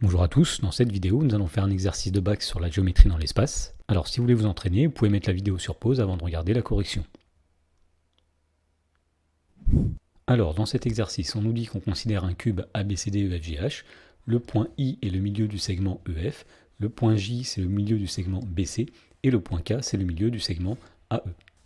Bonjour à tous, dans cette vidéo nous allons faire un exercice de bac sur la géométrie dans l'espace. Alors si vous voulez vous entraîner, vous pouvez mettre la vidéo sur pause avant de regarder la correction. Alors dans cet exercice, on nous dit qu'on considère un cube ABCDEFGH, le point I est le milieu du segment EF, le point J c'est le milieu du segment BC, et le point K c'est le milieu du segment AE.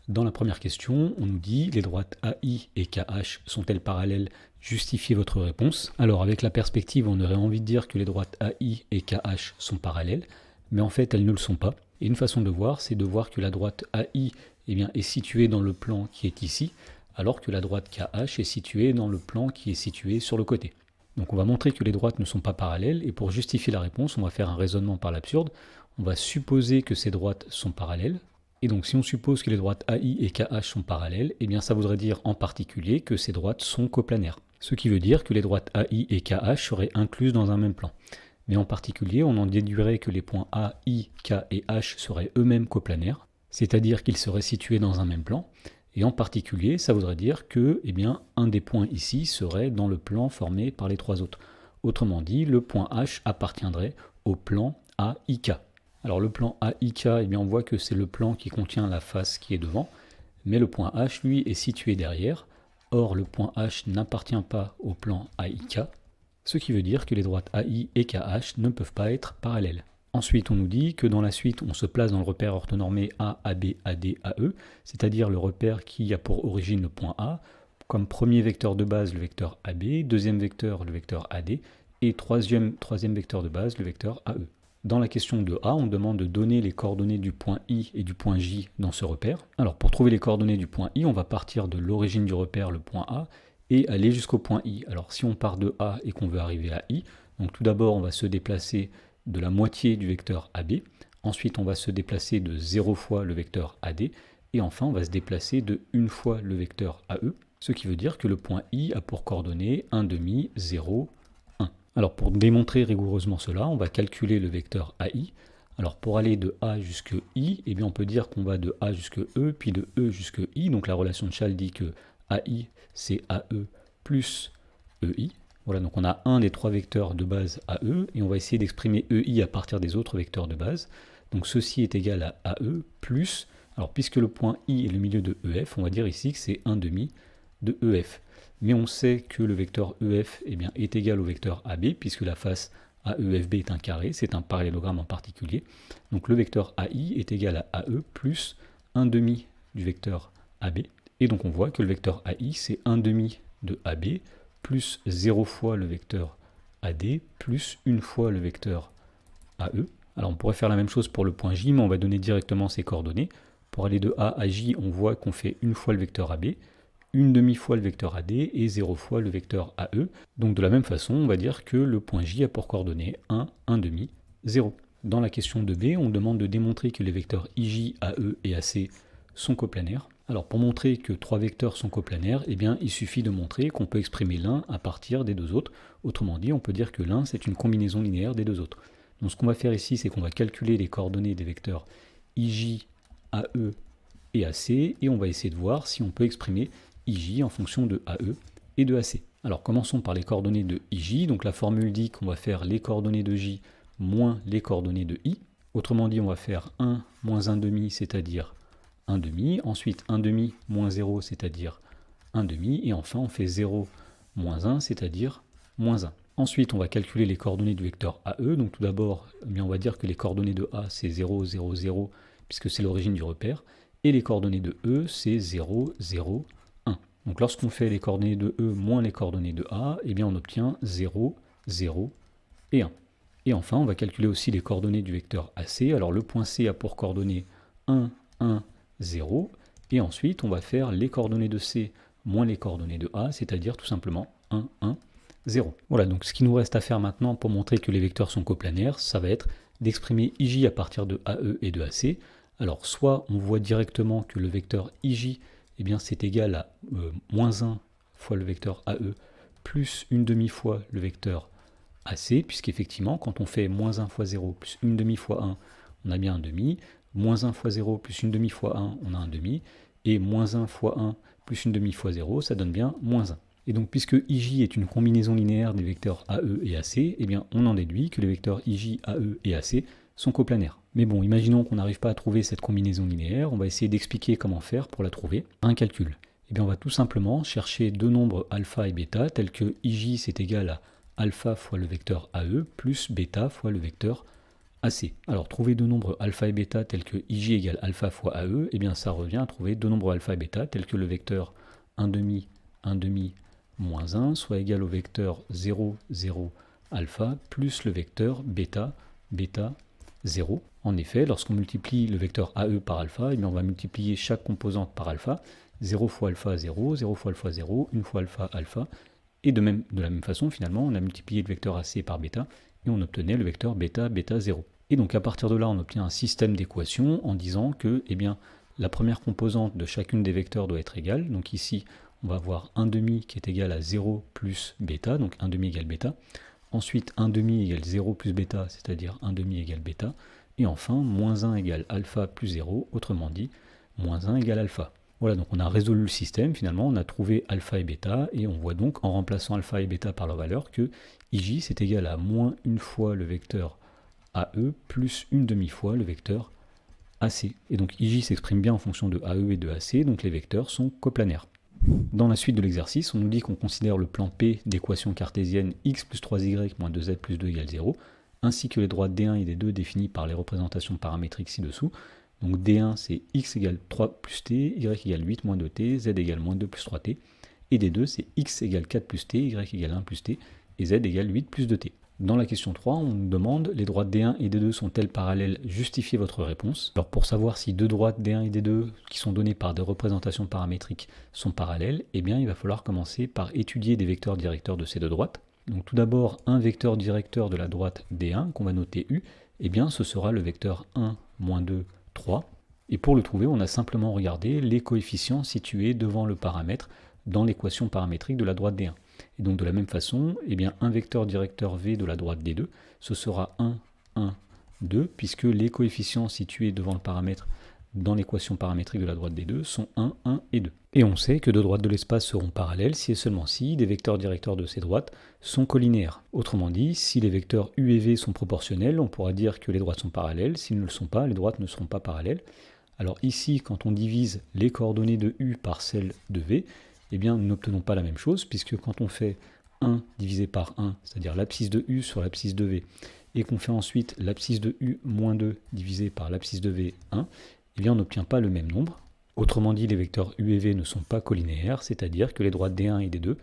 Dans la première question, on nous dit les droites AI et KH sont-elles parallèles? Justifiez votre réponse. Alors avec la perspective, on aurait envie de dire que les droites AI et KH sont parallèles, mais en fait elles ne le sont pas. Et une façon de voir, c'est de voir que la droite AI est située dans le plan qui est ici, alors que la droite KH est située dans le plan qui est situé sur le côté. Donc on va montrer que les droites ne sont pas parallèles, et pour justifier la réponse, on va faire un raisonnement par l'absurde. On va supposer que ces droites sont parallèles. Et donc si on suppose que les droites AI et KH sont parallèles, eh bien ça voudrait dire en particulier que ces droites sont coplanaires. Ce qui veut dire que les droites AI et KH seraient incluses dans un même plan. Mais en particulier, on en déduirait que les points A, I, K et H seraient eux-mêmes coplanaires, c'est-à-dire qu'ils seraient situés dans un même plan. Et en particulier, ça voudrait dire que un des points ici serait dans le plan formé par les trois autres. Autrement dit, le point H appartiendrait au plan AIK. Alors le plan AIK, on voit que c'est le plan qui contient la face qui est devant, mais le point H, lui, est situé derrière. Or, le point H n'appartient pas au plan AIK, ce qui veut dire que les droites AI et KH ne peuvent pas être parallèles. Ensuite, on nous dit que dans la suite, on se place dans le repère orthonormé A, AB, AD, AE, c'est-à-dire le repère qui a pour origine le point A, comme premier vecteur de base le vecteur AB, deuxième vecteur le vecteur AD, et troisième vecteur de base le vecteur AE. Dans la question de A, on demande de donner les coordonnées du point I et du point J dans ce repère. Alors pour trouver les coordonnées du point I, on va partir de l'origine du repère, le point A, et aller jusqu'au point I. Alors si on part de A et qu'on veut arriver à I, donc tout d'abord on va se déplacer de la moitié du vecteur AB, ensuite on va se déplacer de 0 fois le vecteur AD, et enfin on va se déplacer de 1 fois le vecteur AE, ce qui veut dire que le point I a pour coordonnées 1 demi, 0, 1. Alors pour démontrer rigoureusement cela, on va calculer le vecteur AI. Alors pour aller de A jusque I, on peut dire qu'on va de A jusque E, puis de E jusque I. Donc la relation de Chasles dit que AI c'est AE plus EI. Voilà, donc on a un des trois vecteurs de base AE, et on va essayer d'exprimer EI à partir des autres vecteurs de base. Donc ceci est égal à AE plus, alors puisque le point I est le milieu de EF, on va dire ici que c'est 1 demi de EF. Mais on sait que le vecteur EF est égal au vecteur AB, puisque la face AEFB est un carré, c'est un parallélogramme en particulier. Donc le vecteur AI est égal à AE plus 1 demi du vecteur AB. Et donc on voit que le vecteur AI c'est 1 demi de AB plus 0 fois le vecteur AD plus 1 fois le vecteur AE. Alors on pourrait faire la même chose pour le point J, mais on va donner directement ses coordonnées. Pour aller de A à J, on voit qu'on fait 1 fois le vecteur AB, 1 demi fois le vecteur AD et 0 fois le vecteur AE. Donc de la même façon, on va dire que le point J a pour coordonnées 1, 1 demi, 0. Dans la question de B, on demande de démontrer que les vecteurs IJ, AE et AC sont coplanaires. Alors pour montrer que trois vecteurs sont coplanaires, il suffit de montrer qu'on peut exprimer l'un à partir des deux autres. Autrement dit, on peut dire que l'un c'est une combinaison linéaire des deux autres. Donc ce qu'on va faire ici, c'est qu'on va calculer les coordonnées des vecteurs IJ, AE et AC, et on va essayer de voir si on peut exprimer IJ en fonction de AE et de AC. Alors commençons par les coordonnées de IJ. Donc la formule dit qu'on va faire les coordonnées de J moins les coordonnées de I. Autrement dit, on va faire 1 moins 1 demi, c'est-à-dire 1 demi. Ensuite 1 demi moins 0, c'est-à-dire 1 demi. Et enfin, on fait 0 moins 1, c'est-à-dire moins 1. Ensuite, on va calculer les coordonnées du vecteur AE. Donc tout d'abord, on va dire que les coordonnées de A, c'est 0, 0, 0, puisque c'est l'origine du repère. Et les coordonnées de E, c'est 0, 0, 1. Donc lorsqu'on fait les coordonnées de E moins les coordonnées de A, on obtient 0, 0 et 1. Et enfin, on va calculer aussi les coordonnées du vecteur AC. Alors le point C a pour coordonnées 1, 1, 0. Et ensuite, on va faire les coordonnées de C moins les coordonnées de A, c'est-à-dire tout simplement 1, 1, 0. Voilà, donc ce qui nous reste à faire maintenant pour montrer que les vecteurs sont coplanaires, ça va être d'exprimer IJ à partir de AE et de AC. Alors soit on voit directement que le vecteur IJ, c'est égal à moins 1 fois le vecteur AE plus une demi fois le vecteur AC, puisqu'effectivement, quand on fait moins 1 fois 0 plus une demi fois 1, on a bien un demi, moins 1 fois 0 plus une demi fois 1, on a un demi, et moins 1 fois 1 plus une demi fois 0, ça donne bien moins 1. Et donc puisque IJ est une combinaison linéaire des vecteurs AE et AC, eh bien on en déduit que les vecteurs IJ, AE et AC sont coplanaires. Mais bon, imaginons qu'on n'arrive pas à trouver cette combinaison linéaire, on va essayer d'expliquer comment faire pour la trouver. Un calcul. Eh bien on va tout simplement chercher deux nombres alpha et bêta, tels que IJ c'est égal à alpha fois le vecteur AE plus bêta fois le vecteur AC. Alors trouver deux nombres alpha et bêta tels que IJ égale alpha fois AE, eh bien ça revient à trouver deux nombres alpha et bêta tels que le vecteur 1 demi, 1 demi, moins 1 soit égal au vecteur 0, 0, alpha plus le vecteur bêta, bêta, 0. En effet, lorsqu'on multiplie le vecteur AE par alpha, eh bien on va multiplier chaque composante par alpha. 0 fois alpha, 0, 0 fois alpha, 0, 1 fois alpha, alpha. Et de la même façon, finalement, on a multiplié le vecteur AC par bêta, et on obtenait le vecteur bêta, bêta, 0. Et donc à partir de là, on obtient un système d'équations en disant que eh bien, la première composante de chacune des vecteurs doit être égale. Donc ici, on va avoir 1 demi qui est égal à 0 plus bêta, donc 1 demi égale bêta. Ensuite, 1 demi égale 0 plus bêta, c'est-à-dire 1 demi égale bêta. Et enfin, moins 1 égale alpha plus 0, autrement dit, moins 1 égale alpha. Voilà, donc on a résolu le système, finalement, on a trouvé alpha et bêta, et on voit donc, en remplaçant alpha et bêta par leur valeur, que IJ c'est égal à moins une fois le vecteur AE plus une demi-fois le vecteur AC. Et donc IJ s'exprime bien en fonction de AE et de AC, donc les vecteurs sont coplanaires. Dans la suite de l'exercice, on nous dit qu'on considère le plan P d'équation cartésienne x plus 3y moins 2z plus 2 égale 0, ainsi que les droites D1 et D2 définies par les représentations paramétriques ci-dessous. Donc D1 c'est x égale 3 plus t, y égale 8 moins 2t, z égale moins 2 plus 3t. Et D2 c'est x égale 4 plus t, y égale 1 plus t, et z égale 8 plus 2t. Dans la question 3, on nous demande les droites D1 et D2 sont-elles parallèles? Justifiez votre réponse. Alors pour savoir si deux droites D1 et D2 qui sont données par des représentations paramétriques sont parallèles, eh bien il va falloir commencer par étudier des vecteurs directeurs de ces deux droites. Donc tout d'abord, un vecteur directeur de la droite D1 qu'on va noter U, eh bien ce sera le vecteur 1, moins 2, 3. Et pour le trouver, on a simplement regardé les coefficients situés devant le paramètre dans l'équation paramétrique de la droite D1. Et donc de la même façon, eh bien, un vecteur directeur V de la droite D2, ce sera 1, 1, 2, puisque les coefficients situés devant le paramètre dans l'équation paramétrique de la droite D2 sont 1, 1 et 2. Et on sait que deux droites de l'espace seront parallèles si et seulement si des vecteurs directeurs de ces droites sont collinéaires. Autrement dit, si les vecteurs U et V sont proportionnels, on pourra dire que les droites sont parallèles. S'ils ne le sont pas, les droites ne seront pas parallèles. Alors ici, quand on divise les coordonnées de U par celles de V, eh bien, nous n'obtenons pas la même chose, puisque quand on fait 1 divisé par 1, c'est-à-dire l'abscisse de U sur l'abscisse de V, et qu'on fait ensuite l'abscisse de U moins 2 divisé par l'abscisse de V, 1, eh bien, on n'obtient pas le même nombre. Autrement dit, les vecteurs U et V ne sont pas collinéaires, c'est-à-dire que les droites D1 et D2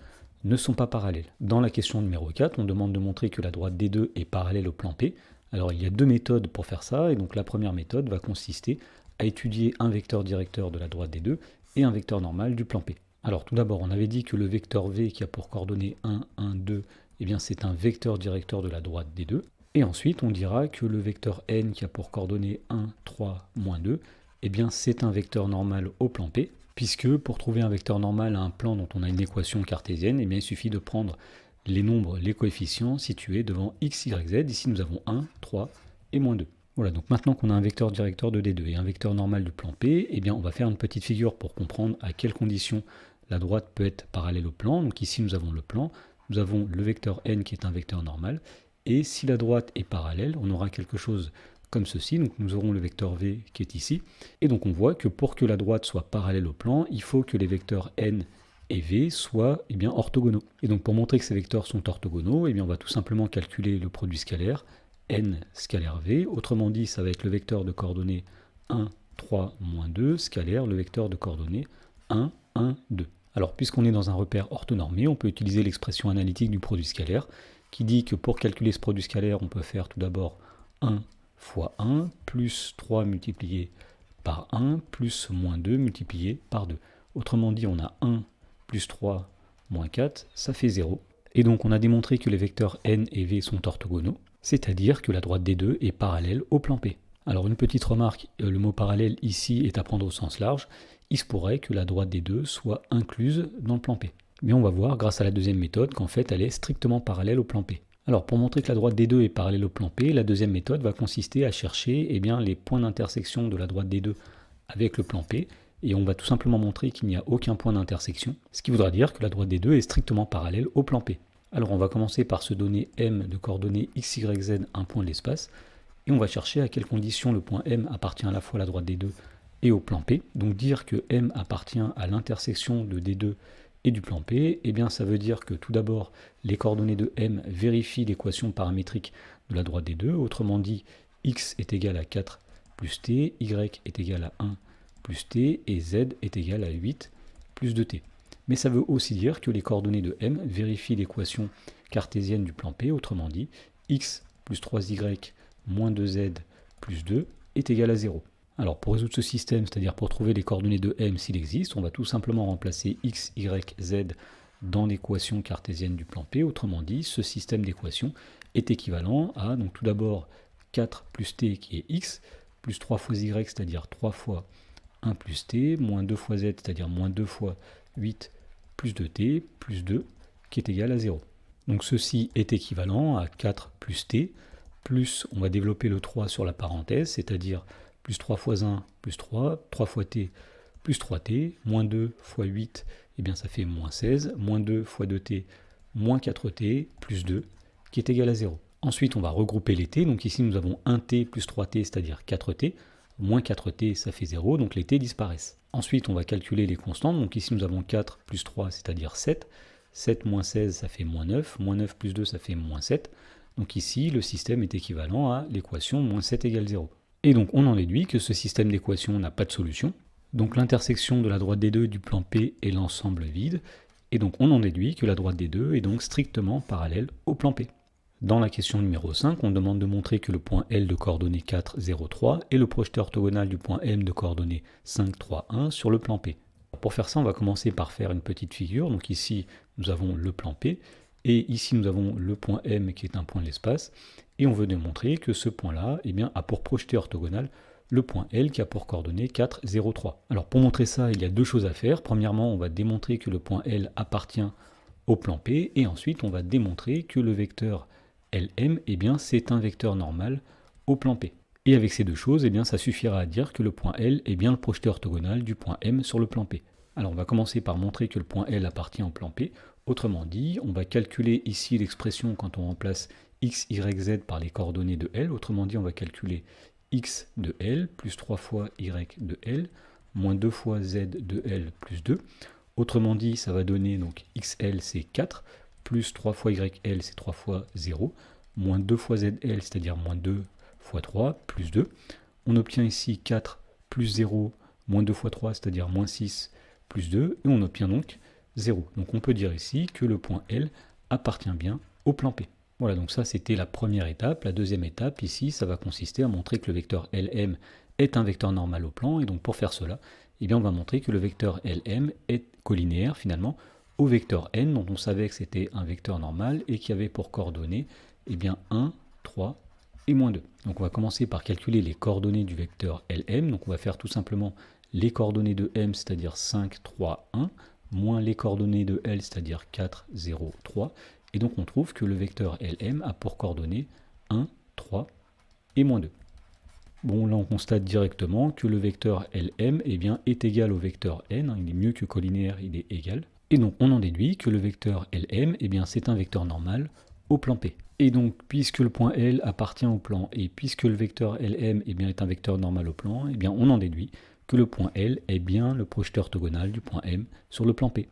ne sont pas parallèles. Dans la question numéro 4, on demande de montrer que la droite D2 est parallèle au plan P. Alors, il y a deux méthodes pour faire ça, et donc la première méthode va consister à étudier un vecteur directeur de la droite D2 et un vecteur normal du plan P. Alors tout d'abord, on avait dit que le vecteur V qui a pour coordonnées 1, 1, 2, eh bien c'est un vecteur directeur de la droite D2. Et ensuite, on dira que le vecteur N qui a pour coordonnées 1, 3, moins 2, eh bien c'est un vecteur normal au plan P, puisque pour trouver un vecteur normal à un plan dont on a une équation cartésienne, eh bien il suffit de prendre les nombres, les coefficients situés devant x, y, z. Ici nous avons 1, 3 et moins 2. Voilà, donc maintenant qu'on a un vecteur directeur de D2 et un vecteur normal du plan P, eh bien on va faire une petite figure pour comprendre à quelles conditions la droite peut être parallèle au plan. Donc ici nous avons le plan, nous avons le vecteur n qui est un vecteur normal, et si la droite est parallèle, on aura quelque chose comme ceci, donc nous aurons le vecteur v qui est ici, et donc on voit que pour que la droite soit parallèle au plan, il faut que les vecteurs n et v soient bien orthogonaux. Et donc pour montrer que ces vecteurs sont orthogonaux, on va tout simplement calculer le produit scalaire n scalaire v, autrement dit ça va être le vecteur de coordonnées 1, 3, moins 2, scalaire le vecteur de coordonnées 1, 1, 2. Alors, puisqu'on est dans un repère orthonormé, on peut utiliser l'expression analytique du produit scalaire, qui dit que pour calculer ce produit scalaire, on peut faire tout d'abord 1 fois 1, plus 3 multiplié par 1, plus moins 2 multiplié par 2. Autrement dit, on a 1 plus 3 moins 4, ça fait 0. Et donc, on a démontré que les vecteurs n et v sont orthogonaux, c'est-à-dire que la droite D2 est parallèle au plan P. Alors, une petite remarque, le mot parallèle ici est à prendre au sens large. Il se pourrait que la droite D2 soit incluse dans le plan P. Mais on va voir, grâce à la deuxième méthode, qu'en fait, elle est strictement parallèle au plan P. Alors, pour montrer que la droite D2 est parallèle au plan P, la deuxième méthode va consister à chercher les points d'intersection de la droite D2 avec le plan P, et on va tout simplement montrer qu'il n'y a aucun point d'intersection, ce qui voudra dire que la droite des deux est strictement parallèle au plan P. Alors on va commencer par se donner M de coordonnées x, y, z, un point de l'espace, et on va chercher à quelles conditions le point M appartient à la fois à la droite des deux et au plan P. Donc dire que M appartient à l'intersection de D2 et du plan P, eh bien ça veut dire que tout d'abord, les coordonnées de M vérifient l'équation paramétrique de la droite des deux, autrement dit, x est égal à 4 plus t, y est égal à 1 plus t, et z est égal à 8 plus 2t. Mais ça veut aussi dire que les coordonnées de M vérifient l'équation cartésienne du plan P, autrement dit, x plus 3y moins 2z plus 2 est égal à 0. Alors pour résoudre ce système, c'est-à-dire pour trouver les coordonnées de M s'il existe, on va tout simplement remplacer x, y, z dans l'équation cartésienne du plan P, autrement dit, ce système d'équations est équivalent à, donc tout d'abord, 4 plus t qui est x, plus 3 fois y, c'est-à-dire 3 fois 1 plus t, moins 2 fois z, c'est-à-dire moins 2 fois 8 plus 2t, plus 2, qui est égal à 0. Donc ceci est équivalent à 4 plus t, plus on va développer le 3 sur la parenthèse, c'est-à-dire plus 3 fois 1 plus 3, 3 fois t plus 3t, moins 2 fois 8, eh bien ça fait moins 16, moins 2 fois 2t, moins 4t, plus 2, qui est égal à 0. Ensuite, on va regrouper les t, donc ici nous avons 1t plus 3t, c'est-à-dire 4t, moins 4t, ça fait 0, donc les t disparaissent. Ensuite, on va calculer les constantes, donc ici nous avons 4 plus 3, c'est-à-dire 7, 7 moins 16, ça fait moins 9 plus 2, ça fait moins 7, donc ici le système est équivalent à l'équation moins 7 égale 0. Et donc on en déduit que ce système d'équations n'a pas de solution, donc l'intersection de la droite des deux du plan P est l'ensemble vide, et donc on en déduit que la droite des deux est donc strictement parallèle au plan P. Dans la question numéro 5, on demande de montrer que le point L de coordonnées 4, 0, 3 est le projeté orthogonal du point M de coordonnées 5, 3, 1 sur le plan P. Pour faire ça, on va commencer par faire une petite figure. Donc ici, nous avons le plan P, et ici, nous avons le point M qui est un point de l'espace, et on veut démontrer que ce point-là eh bien, a pour projeté orthogonal le point L qui a pour coordonnées 4, 0, 3. Alors pour montrer ça, il y a deux choses à faire. Premièrement, on va démontrer que le point L appartient au plan P, et ensuite on va démontrer que le vecteur Lm, eh bien, c'est un vecteur normal au plan P. Et avec ces deux choses, eh bien, ça suffira à dire que le point L est bien le projeté orthogonal du point M sur le plan P. Alors on va commencer par montrer que le point L appartient au plan P. Autrement dit, on va calculer ici l'expression quand on remplace x, y, z par les coordonnées de L. Autrement dit, on va calculer x de L plus 3 fois y de L moins 2 fois z de L plus 2. Autrement dit, ça va donner donc xl c'est 4, plus 3 fois YL, c'est 3 fois 0, moins 2 fois ZL, c'est-à-dire moins 2 fois 3, plus 2. On obtient ici 4 plus 0, moins 2 fois 3, c'est-à-dire moins 6, plus 2, et on obtient donc 0. Donc on peut dire ici que le point L appartient bien au plan P. Voilà, donc ça c'était la première étape. La deuxième étape, ici, ça va consister à montrer que le vecteur Lm est un vecteur normal au plan, et donc pour faire cela, eh bien, on va montrer que le vecteur Lm est collinéaire finalement au vecteur n, dont on savait que c'était un vecteur normal et qui avait pour coordonnées eh bien 1, 3 et moins 2. Donc on va commencer par calculer les coordonnées du vecteur Lm. Donc on va faire tout simplement les coordonnées de m, c'est-à-dire 5, 3, 1, moins les coordonnées de L, c'est-à-dire 4, 0, 3. Et donc on trouve que le vecteur Lm a pour coordonnées 1, 3 et moins 2. Bon, là on constate directement que le vecteur Lm eh bien, est égal au vecteur n, il est mieux que collinéaire, il est égal. Et donc on en déduit que le vecteur Lm, eh bien, c'est un vecteur normal au plan P. Et donc puisque le point L appartient au plan et puisque le vecteur Lm eh bien, est un vecteur normal au plan, eh bien, on en déduit que le point L est bien le projeté orthogonal du point M sur le plan P.